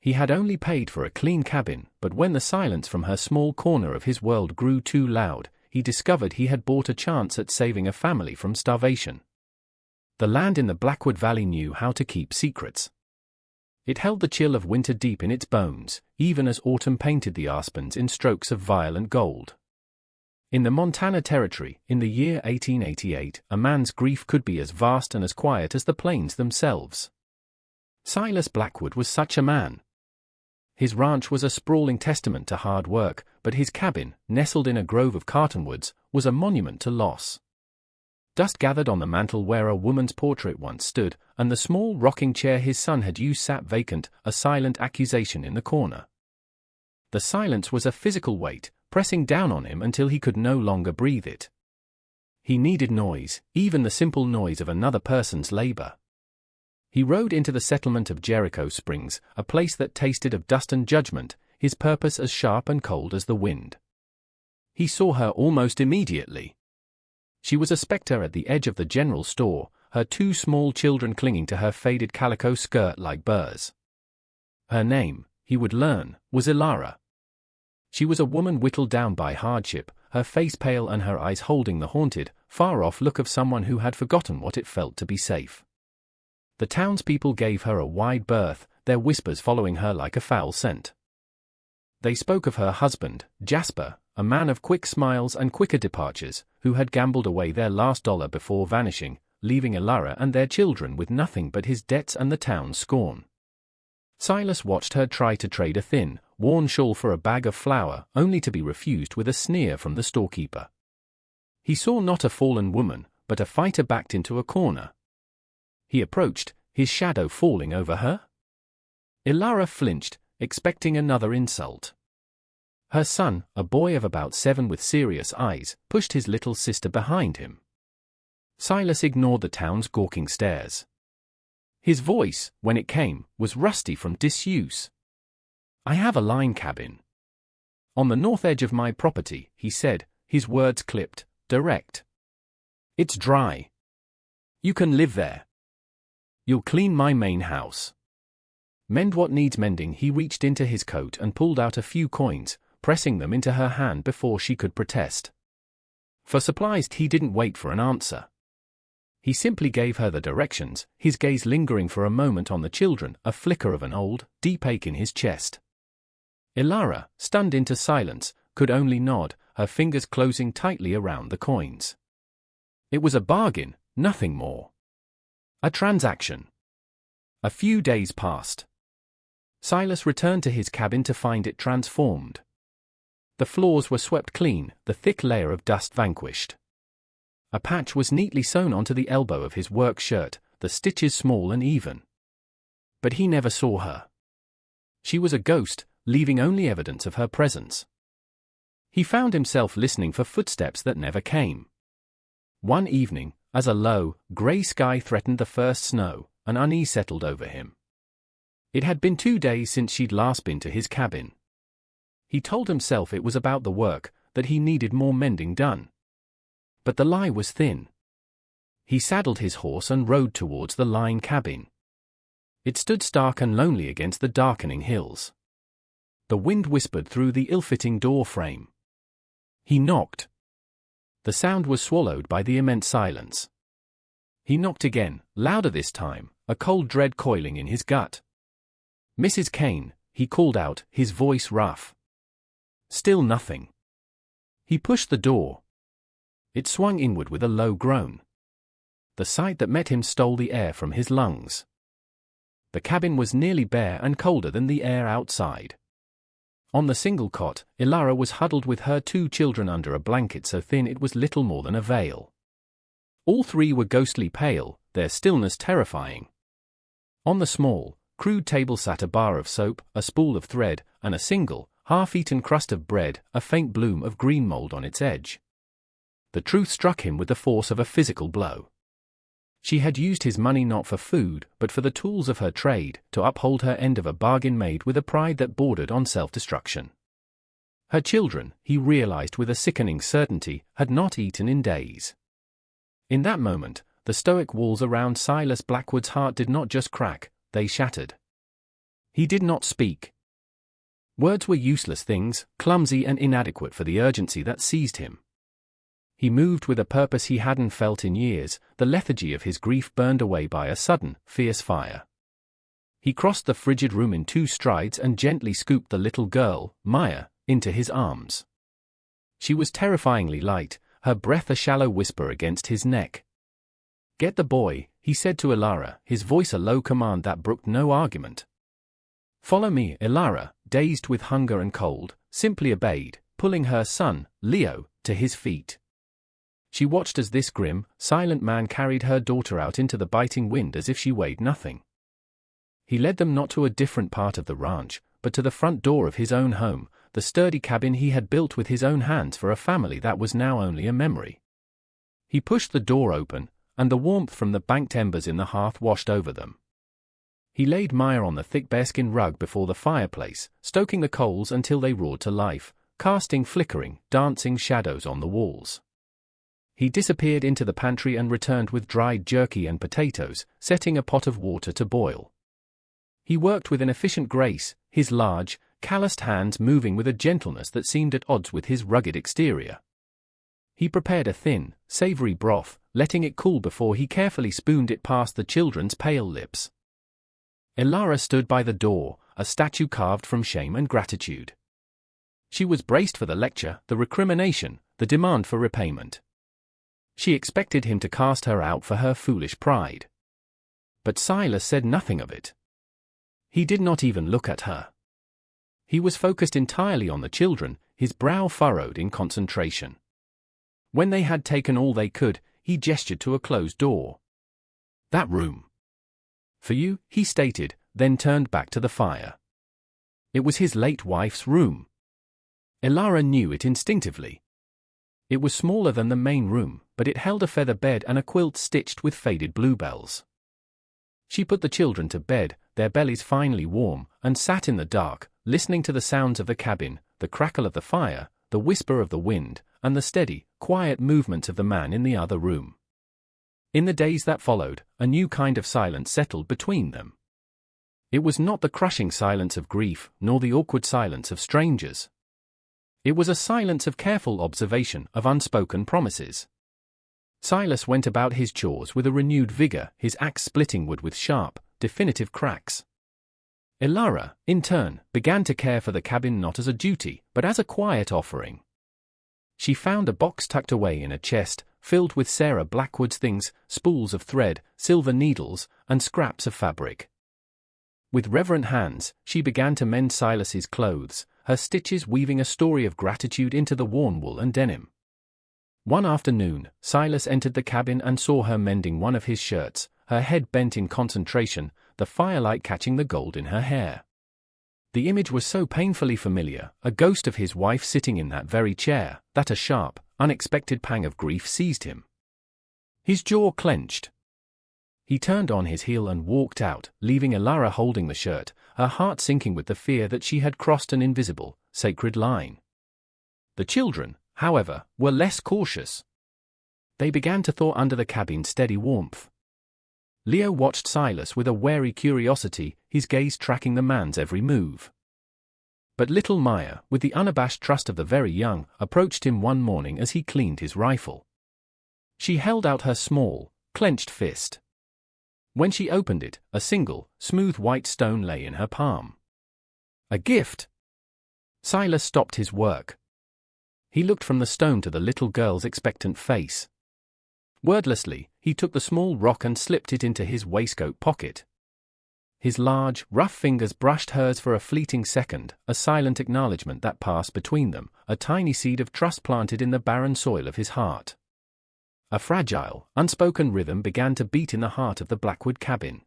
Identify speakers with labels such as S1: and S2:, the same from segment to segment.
S1: He had only paid for a clean cabin, but when the silence from her small corner of his world grew too loud, he discovered he had bought a chance at saving a family from starvation. The land in the Blackwood Valley knew how to keep secrets. It held the chill of winter deep in its bones, even as autumn painted the aspens in strokes of violent gold. In the Montana Territory, in the year 1888, a man's grief could be as vast and as quiet as the plains themselves. Silas Blackwood was such a man. His ranch was a sprawling testament to hard work, but his cabin, nestled in a grove of cottonwoods, was a monument to loss. Dust gathered on the mantel where a woman's portrait once stood, and the small rocking chair his son had used sat vacant, a silent accusation in the corner. The silence was a physical weight, pressing down on him until he could no longer breathe it. He needed noise, even the simple noise of another person's labor. He rode into the settlement of Jericho Springs, a place that tasted of dust and judgment, his purpose as sharp and cold as the wind. He saw her almost immediately. She was a specter at the edge of the general store, her two small children clinging to her faded calico skirt like burrs. Her name, he would learn, was Ilara. She was a woman whittled down by hardship, her face pale and her eyes holding the haunted, far-off look of someone who had forgotten what it felt to be safe. The townspeople gave her a wide berth, their whispers following her like a foul scent. They spoke of her husband, Jasper, a man of quick smiles and quicker departures, who had gambled away their last dollar before vanishing, leaving Ilara and their children with nothing but his debts and the town's scorn. Silas watched her try to trade a thin, worn shawl for a bag of flour, only to be refused with a sneer from the storekeeper. He saw not a fallen woman, but a fighter backed into a corner. He approached, his shadow falling over her. Ilara flinched, expecting another insult. Her son, a boy of about 7 with serious eyes, pushed his little sister behind him. Silas ignored the town's gawking stares. His voice, when it came, was rusty from disuse. "I have a line cabin on the north edge of my property," he said, his words clipped, direct. "It's dry. You can live there. You'll clean my main house. Mend what needs mending." He reached into his coat and pulled out a few coins, pressing them into her hand before she could protest. For supplies he didn't wait for an answer. He simply gave her the directions, his gaze lingering for a moment on the children, a flicker of an old, deep ache in his chest. Ilara, stunned into silence, could only nod, her fingers closing tightly around the coins. It was a bargain, nothing more. A transaction. A few days passed. Silas returned to his cabin to find it transformed. The floors were swept clean, the thick layer of dust vanquished. A patch was neatly sewn onto the elbow of his work shirt, the stitches small and even. But he never saw her. She was a ghost, leaving only evidence of her presence. He found himself listening for footsteps that never came. One evening, as a low, grey sky threatened the first snow, an unease settled over him. It had been 2 days since she'd last been to his cabin. He told himself it was about the work, that he needed more mending done. But the lie was thin. He saddled his horse and rode towards the line cabin. It stood stark and lonely against the darkening hills. The wind whispered through the ill-fitting door frame. He knocked. The sound was swallowed by the immense silence. He knocked again, louder this time, a cold dread coiling in his gut. "Mrs. Kane," he called out, his voice rough. Still nothing. He pushed the door. It swung inward with a low groan. The sight that met him stole the air from his lungs. The cabin was nearly bare and colder than the air outside. On the single cot, Ilara was huddled with her 2 children under a blanket so thin it was little more than a veil. All 3 were ghostly pale, their stillness terrifying. On the small, crude table sat a bar of soap, a spool of thread, and a single, half-eaten crust of bread, a faint bloom of green mold on its edge. The truth struck him with the force of a physical blow. She had used his money not for food, but for the tools of her trade, to uphold her end of a bargain made with a pride that bordered on self-destruction. Her children, he realized with a sickening certainty, had not eaten in days. In that moment, the stoic walls around Silas Blackwood's heart did not just crack, they shattered. He did not speak. Words were useless things, clumsy and inadequate for the urgency that seized him. He moved with a purpose he hadn't felt in years, the lethargy of his grief burned away by a sudden, fierce fire. He crossed the frigid room in 2 strides and gently scooped the little girl, Maya, into his arms. She was terrifyingly light, her breath a shallow whisper against his neck. "Get the boy," he said to Ilara, his voice a low command that brooked no argument. "Follow me." Ilara, dazed with hunger and cold, simply obeyed, pulling her son, Leo, to his feet. She watched as this grim, silent man carried her daughter out into the biting wind as if she weighed nothing. He led them not to a different part of the ranch, but to the front door of his own home, the sturdy cabin he had built with his own hands for a family that was now only a memory. He pushed the door open, and the warmth from the banked embers in the hearth washed over them. He laid Maya on the thick bearskin rug before the fireplace, stoking the coals until they roared to life, casting flickering, dancing shadows on the walls. He disappeared into the pantry and returned with dried jerky and potatoes, setting a pot of water to boil. He worked with an efficient grace, his large, calloused hands moving with a gentleness that seemed at odds with his rugged exterior. He prepared a thin, savory broth, letting it cool before he carefully spooned it past the children's pale lips. Ilara stood by the door, a statue carved from shame and gratitude. She was braced for the lecture, the recrimination, the demand for repayment. She expected him to cast her out for her foolish pride. But Silas said nothing of it. He did not even look at her. He was focused entirely on the children, his brow furrowed in concentration. When they had taken all they could, he gestured to a closed door. "That room. For you," he stated, then turned back to the fire. It was his late wife's room. Ilara knew it instinctively. It was smaller than the main room, but it held a feather bed and a quilt stitched with faded bluebells. She put the children to bed, their bellies finally warm, and sat in the dark, listening to the sounds of the cabin, the crackle of the fire, the whisper of the wind, and the steady, quiet movements of the man in the other room. In the days that followed, a new kind of silence settled between them. It was not the crushing silence of grief, nor the awkward silence of strangers. It was a silence of careful observation, of unspoken promises. Silas went about his chores with a renewed vigor, his axe splitting wood with sharp, definitive cracks. Ilara, in turn, began to care for the cabin not as a duty, but as a quiet offering. She found a box tucked away in a chest, filled with Sarah Blackwood's things, spools of thread, silver needles, and scraps of fabric. With reverent hands, she began to mend Silas's clothes, her stitches weaving a story of gratitude into the worn wool and denim. One afternoon, Silas entered the cabin and saw her mending one of his shirts, her head bent in concentration, the firelight catching the gold in her hair. The image was so painfully familiar, a ghost of his wife sitting in that very chair, that a sharp, unexpected pang of grief seized him. His jaw clenched. He turned on his heel and walked out, leaving Ilara holding the shirt, her heart sinking with the fear that she had crossed an invisible, sacred line. The children, however, were less cautious. They began to thaw under the cabin's steady warmth. Leo watched Silas with a wary curiosity, his gaze tracking the man's every move. But little Maya, with the unabashed trust of the very young, approached him one morning as he cleaned his rifle. She held out her small, clenched fist. When she opened it, a single, smooth white stone lay in her palm. A gift! Silas stopped his work. He looked from the stone to the little girl's expectant face. Wordlessly, he took the small rock and slipped it into his waistcoat pocket. His large, rough fingers brushed hers for a fleeting second, a silent acknowledgement that passed between them, a tiny seed of trust planted in the barren soil of his heart. A fragile, unspoken rhythm began to beat in the heart of the Blackwood cabin.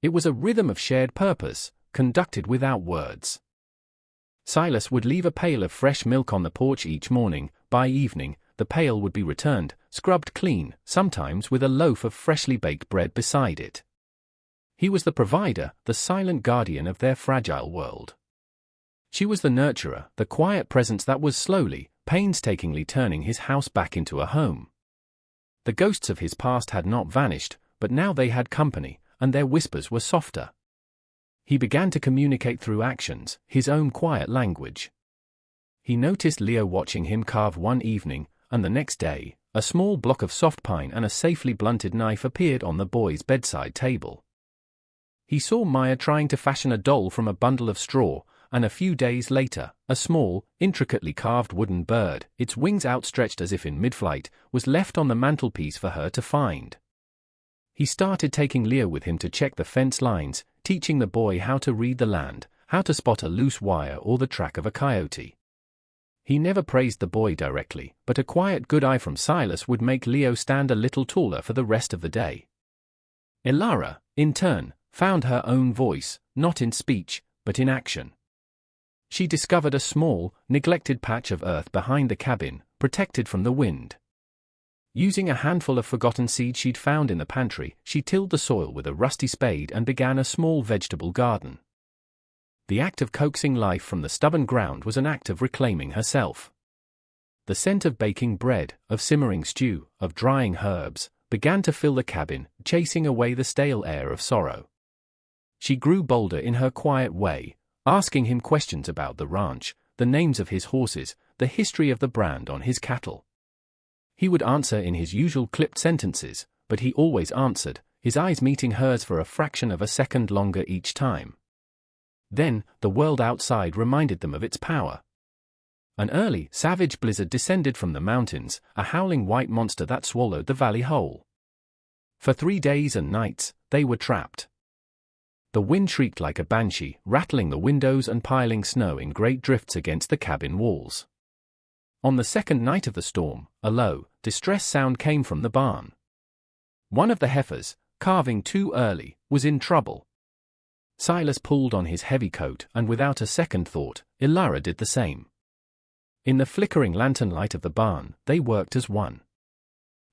S1: It was a rhythm of shared purpose, conducted without words. Silas would leave a pail of fresh milk on the porch each morning. By evening, the pail would be returned, scrubbed clean, sometimes with a loaf of freshly baked bread beside it. He was the provider, the silent guardian of their fragile world. She was the nurturer, the quiet presence that was slowly, painstakingly turning his house back into a home. The ghosts of his past had not vanished, but now they had company, and their whispers were softer. He began to communicate through actions, his own quiet language. He noticed Leo watching him carve one evening, and the next day, a small block of soft pine and a safely blunted knife appeared on the boy's bedside table. He saw Maya trying to fashion a doll from a bundle of straw, and a few days later, a small, intricately carved wooden bird, its wings outstretched as if in mid-flight, was left on the mantelpiece for her to find. He started taking Leo with him to check the fence lines, teaching the boy how to read the land, how to spot a loose wire or the track of a coyote. He never praised the boy directly, but a quiet good eye from Silas would make Leo stand a little taller for the rest of the day. Ilara, in turn, found her own voice, not in speech, but in action. She discovered a small, neglected patch of earth behind the cabin, protected from the wind. Using a handful of forgotten seeds she'd found in the pantry, she tilled the soil with a rusty spade and began a small vegetable garden. The act of coaxing life from the stubborn ground was an act of reclaiming herself. The scent of baking bread, of simmering stew, of drying herbs, began to fill the cabin, chasing away the stale air of sorrow. She grew bolder in her quiet way, asking him questions about the ranch, the names of his horses, the history of the brand on his cattle. He would answer in his usual clipped sentences, but he always answered, his eyes meeting hers for a fraction of a second longer each time. Then, the world outside reminded them of its power. An early, savage blizzard descended from the mountains, a howling white monster that swallowed the valley whole. For 3 days and nights, they were trapped. The wind shrieked like a banshee, rattling the windows and piling snow in great drifts against the cabin walls. On the second night of the storm, a low, distress sound came from the barn. One of the heifers, calving too early, was in trouble. Silas pulled on his heavy coat, and without a second thought, Ilara did the same. In the flickering lantern light of the barn, they worked as one.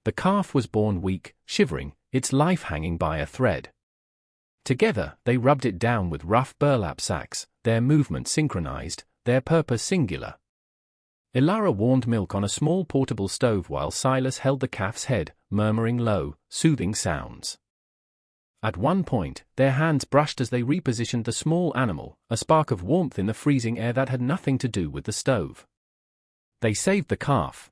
S1: The calf was born weak, shivering, its life hanging by a thread. Together, they rubbed it down with rough burlap sacks, their movements synchronized, their purpose singular. Ilara warmed milk on a small portable stove while Silas held the calf's head, murmuring low, soothing sounds. At one point, their hands brushed as they repositioned the small animal, a spark of warmth in the freezing air that had nothing to do with the stove. They saved the calf.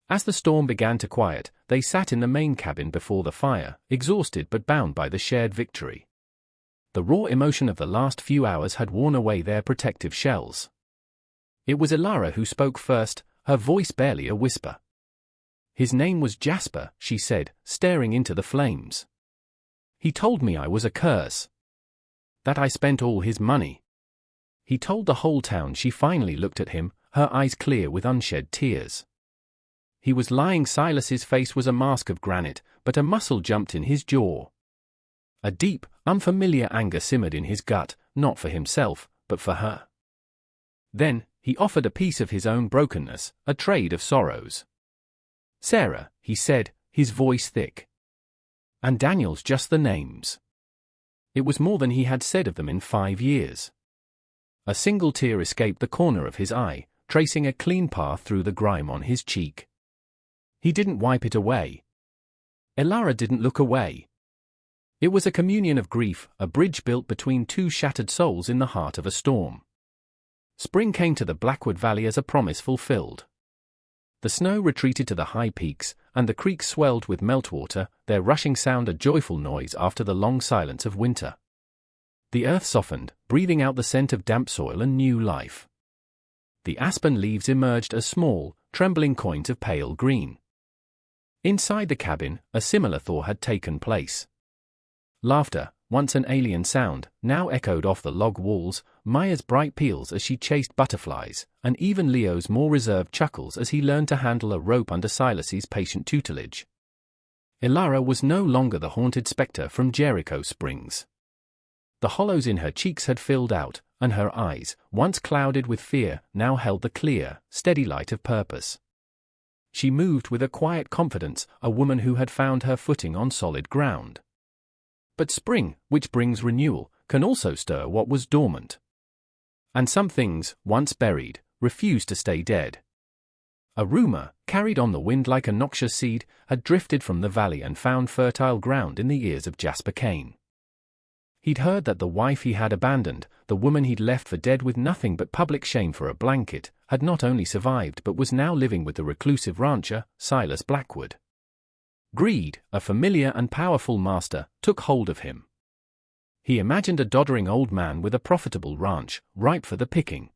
S1: As the storm began to quiet, they sat in the main cabin before the fire, exhausted but bound by the shared victory. The raw emotion of the last few hours had worn away their protective shells. It was Ilara who spoke first, her voice barely a whisper. "His name was Jasper," she said, staring into the flames. "He told me I was a curse. That I spent all his money. He told the whole town." She finally looked at him, her eyes clear with unshed tears. He was lying. Silas's face was a mask of granite, but a muscle jumped in his jaw. A deep, unfamiliar anger simmered in his gut, not for himself, but for her. Then, he offered a piece of his own brokenness, a trade of sorrows. "Sarah," he said, his voice thick. "And Daniel's just the names." It was more than he had said of them in 5 years. A single tear escaped the corner of his eye, tracing a clean path through the grime on his cheek. He didn't wipe it away. Ilara didn't look away. It was a communion of grief, a bridge built between two shattered souls in the heart of a storm. Spring came to the Blackwood Valley as a promise fulfilled. The snow retreated to the high peaks, and the creeks swelled with meltwater, their rushing sound a joyful noise after the long silence of winter. The earth softened, breathing out the scent of damp soil and new life. The aspen leaves emerged as small, trembling coins of pale green. Inside the cabin, a similar thaw had taken place. Laughter, once an alien sound, now echoed off the log walls, Maya's bright peals as she chased butterflies, and even Leo's more reserved chuckles as he learned to handle a rope under Silas's patient tutelage. Ilara was no longer the haunted spectre from Jericho Springs. The hollows in her cheeks had filled out, and her eyes, once clouded with fear, now held the clear, steady light of purpose. She moved with a quiet confidence, a woman who had found her footing on solid ground. But spring, which brings renewal, can also stir what was dormant. And some things, once buried, refused to stay dead. A rumor, carried on the wind like a noxious seed, had drifted from the valley and found fertile ground in the ears of Jasper Kane. He'd heard that the wife he had abandoned, the woman he'd left for dead with nothing but public shame for a blanket, had not only survived but was now living with the reclusive rancher, Silas Blackwood. Greed, a familiar and powerful master, took hold of him. He imagined a doddering old man with a profitable ranch, ripe for the picking.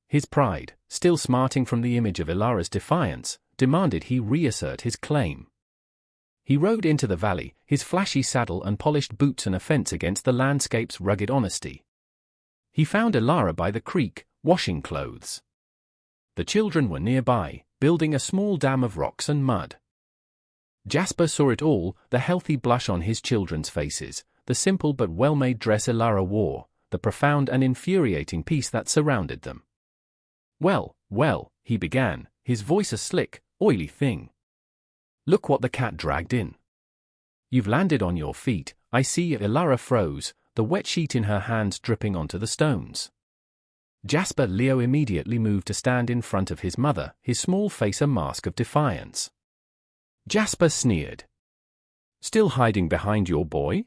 S1: His pride, still smarting from the image of Ilara's defiance, demanded he reassert his claim. He rode into the valley, his flashy saddle and polished boots an offense against the landscape's rugged honesty. He found Ilara by the creek, washing clothes. The children were nearby, building a small dam of rocks and mud. Jasper saw it all, the healthy blush on his children's faces, the simple but well-made dress Ilara wore, the profound and infuriating peace that surrounded them. "Well, well," he began, his voice a slick, oily thing. "Look what the cat dragged in. You've landed on your feet, I see." Ilara froze, the wet sheet in her hands dripping onto the stones. Jasper Leo immediately moved to stand in front of his mother, his small face a mask of defiance. Jasper sneered. "Still hiding behind your boy?"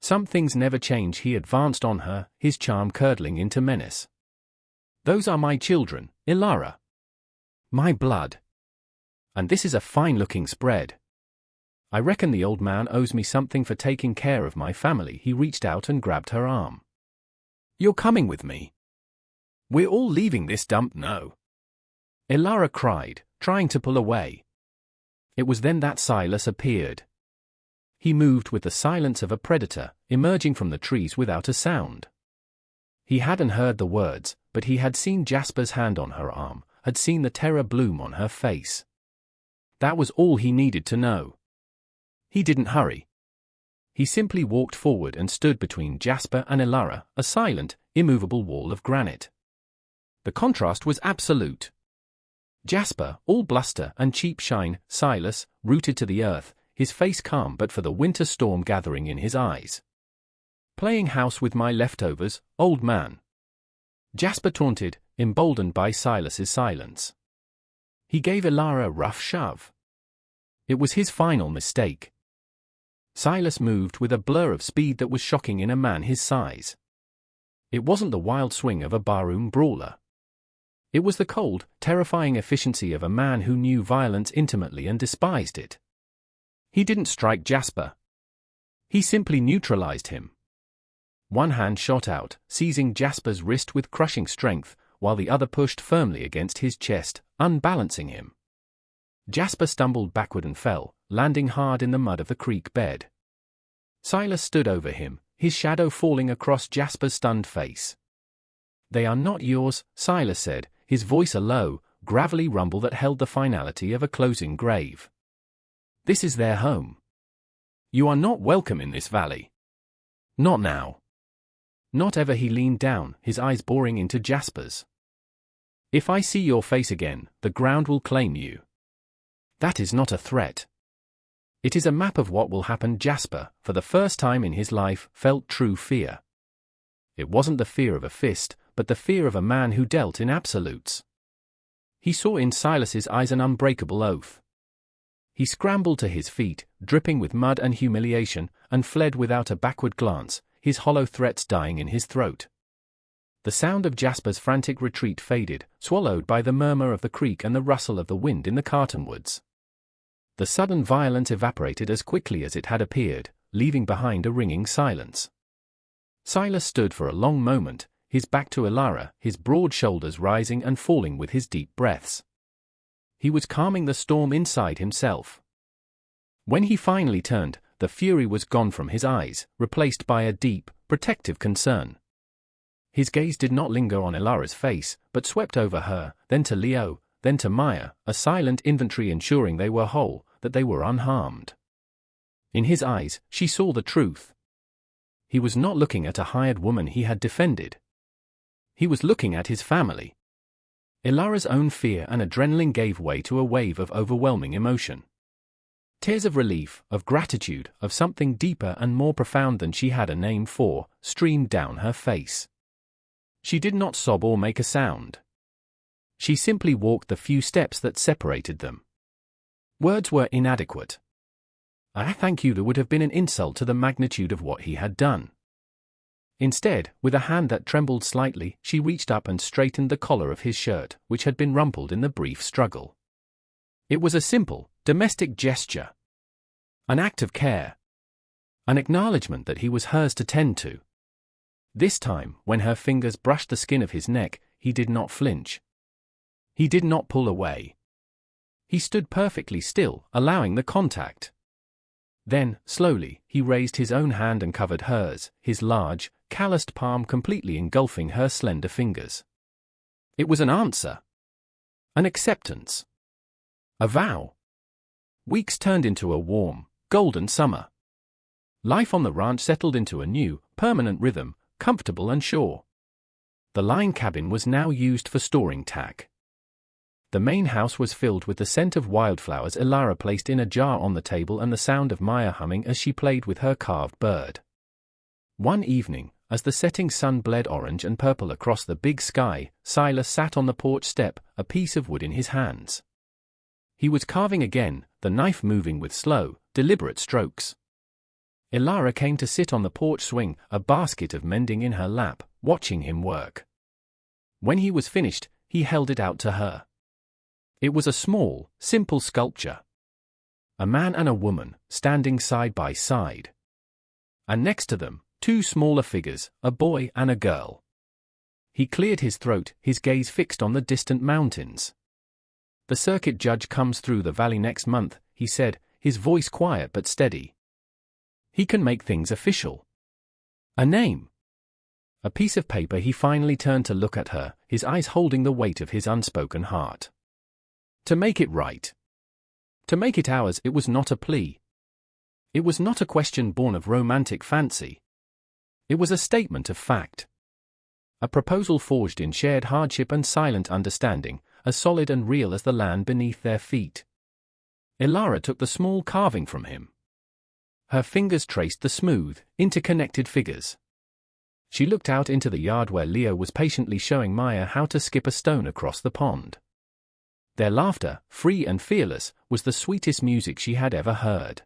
S1: "Some things never change." He advanced on her, his charm curdling into menace. "Those are my children, Ilara. My blood. And this is a fine-looking spread. I reckon the old man owes me something for taking care of my family." He reached out and grabbed her arm. "You're coming with me. We're all leaving this dump now," Ilara cried, trying to pull away. It was then that Silas appeared. He moved with the silence of a predator, emerging from the trees without a sound. He hadn't heard the words, but he had seen Jasper's hand on her arm, had seen the terror bloom on her face. That was all he needed to know. He didn't hurry. He simply walked forward and stood between Jasper and Ilara, a silent, immovable wall of granite. The contrast was absolute. Jasper, all bluster and cheap shine, Silas, rooted to the earth, his face calm but for the winter storm gathering in his eyes. "Playing house with my leftovers, old man?" Jasper taunted, emboldened by Silas's silence. He gave Ilara a rough shove. It was his final mistake. Silas moved with a blur of speed that was shocking in a man his size. It wasn't the wild swing of a barroom brawler. It was the cold, terrifying efficiency of a man who knew violence intimately and despised it. He didn't strike Jasper. He simply neutralized him. One hand shot out, seizing Jasper's wrist with crushing strength, while the other pushed firmly against his chest, unbalancing him. Jasper stumbled backward and fell, landing hard in the mud of the creek bed. Silas stood over him, his shadow falling across Jasper's stunned face. "They are not yours," Silas said, his voice a low, gravelly rumble that held the finality of a closing grave. "This is their home. You are not welcome in this valley. Not now. Not ever." He leaned down, his eyes boring into Jasper's. "If I see your face again, the ground will claim you." That is not a threat. It is a map of what will happen. Jasper, for the first time in his life, felt true fear. It wasn't the fear of a fist, but the fear of a man who dealt in absolutes. He saw in Silas's eyes an unbreakable oath. He scrambled to his feet, dripping with mud and humiliation, and fled without a backward glance, his hollow threats dying in his throat. The sound of Jasper's frantic retreat faded, swallowed by the murmur of the creek and the rustle of the wind in the cottonwoods. The sudden violence evaporated as quickly as it had appeared, leaving behind a ringing silence. Silas stood for a long moment, his back to Ilara, his broad shoulders rising and falling with his deep breaths. He was calming the storm inside himself. When he finally turned, the fury was gone from his eyes, replaced by a deep, protective concern. His gaze did not linger on Ilara's face, but swept over her, then to Leo, then to Maya, a silent inventory ensuring they were whole, that they were unharmed. In his eyes, she saw the truth. He was not looking at a hired woman he had defended. He was looking at his family. Ilara's own fear and adrenaline gave way to a wave of overwhelming emotion. Tears of relief, of gratitude, of something deeper and more profound than she had a name for, streamed down her face. She did not sob or make a sound. She simply walked the few steps that separated them. Words were inadequate. "I thank you" would have been an insult to the magnitude of what he had done. Instead, with a hand that trembled slightly, she reached up and straightened the collar of his shirt, which had been rumpled in the brief struggle. It was a simple, domestic gesture. An act of care. An acknowledgement that he was hers to tend to. This time, when her fingers brushed the skin of his neck, he did not flinch. He did not pull away. He stood perfectly still, allowing the contact. Then, slowly, he raised his own hand and covered hers, his large, calloused palm completely engulfing her slender fingers. It was an answer. An acceptance. A vow. Weeks turned into a warm, golden summer. Life on the ranch settled into a new, permanent rhythm, comfortable and sure. The line cabin was now used for storing tack. The main house was filled with the scent of wildflowers Elara placed in a jar on the table and the sound of Maya humming as she played with her carved bird. One evening, as the setting sun bled orange and purple across the big sky, Silas sat on the porch step, a piece of wood in his hands. He was carving again, the knife moving with slow, deliberate strokes. Elara came to sit on the porch swing, a basket of mending in her lap, watching him work. When he was finished, he held it out to her. It was a small, simple sculpture. A man and a woman, standing side by side. And next to them, two smaller figures, a boy and a girl. He cleared his throat, his gaze fixed on the distant mountains. "The circuit judge comes through the valley next month," he said, his voice quiet but steady. "He can make things official. A name." A piece of paper. He finally turned to look at her, his eyes holding the weight of his unspoken heart. To make it right. To make it ours. It was not a plea. It was not a question born of romantic fancy. It was a statement of fact. A proposal forged in shared hardship and silent understanding, as solid and real as the land beneath their feet. Elara took the small carving from him. Her fingers traced the smooth, interconnected figures. She looked out into the yard where Leo was patiently showing Maya how to skip a stone across the pond. Their laughter, free and fearless, was the sweetest music she had ever heard.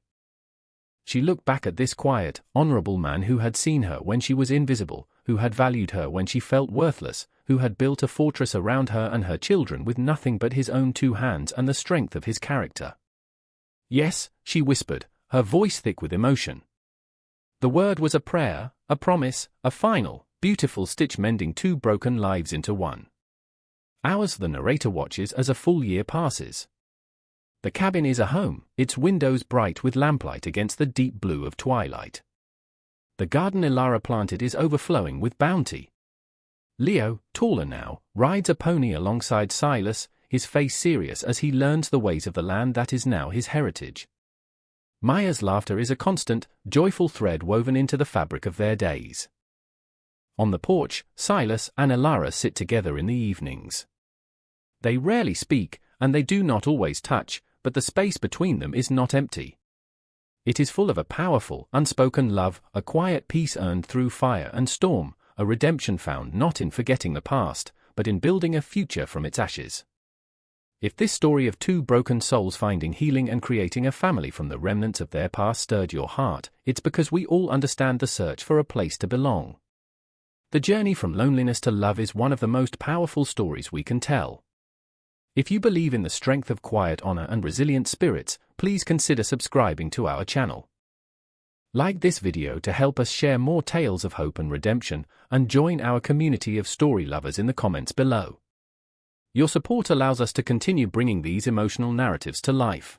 S1: She looked back at this quiet, honorable man who had seen her when she was invisible, who had valued her when she felt worthless, who had built a fortress around her and her children with nothing but his own 2 hands and the strength of his character. "Yes," she whispered, her voice thick with emotion. The word was a prayer, a promise, a final, beautiful stitch mending 2 broken lives into one. Hours the narrator watches as a full year passes. The cabin is a home, its windows bright with lamplight against the deep blue of twilight. The garden Elara planted is overflowing with bounty. Leo, taller now, rides a pony alongside Silas, his face serious as he learns the ways of the land that is now his heritage. Maya's laughter is a constant, joyful thread woven into the fabric of their days. On the porch, Silas and Elara sit together in the evenings. They rarely speak, and they do not always touch, but the space between them is not empty. It is full of a powerful, unspoken love, a quiet peace earned through fire and storm, a redemption found not in forgetting the past, but in building a future from its ashes. If this story of 2 broken souls finding healing and creating a family from the remnants of their past stirred your heart, it's because we all understand the search for a place to belong. The journey from loneliness to love is one of the most powerful stories we can tell. If you believe in the strength of quiet honor and resilient spirits, please consider subscribing to our channel. Like this video to help us share more tales of hope and redemption, and join our community of story lovers in the comments below. Your support allows us to continue bringing these emotional narratives to life.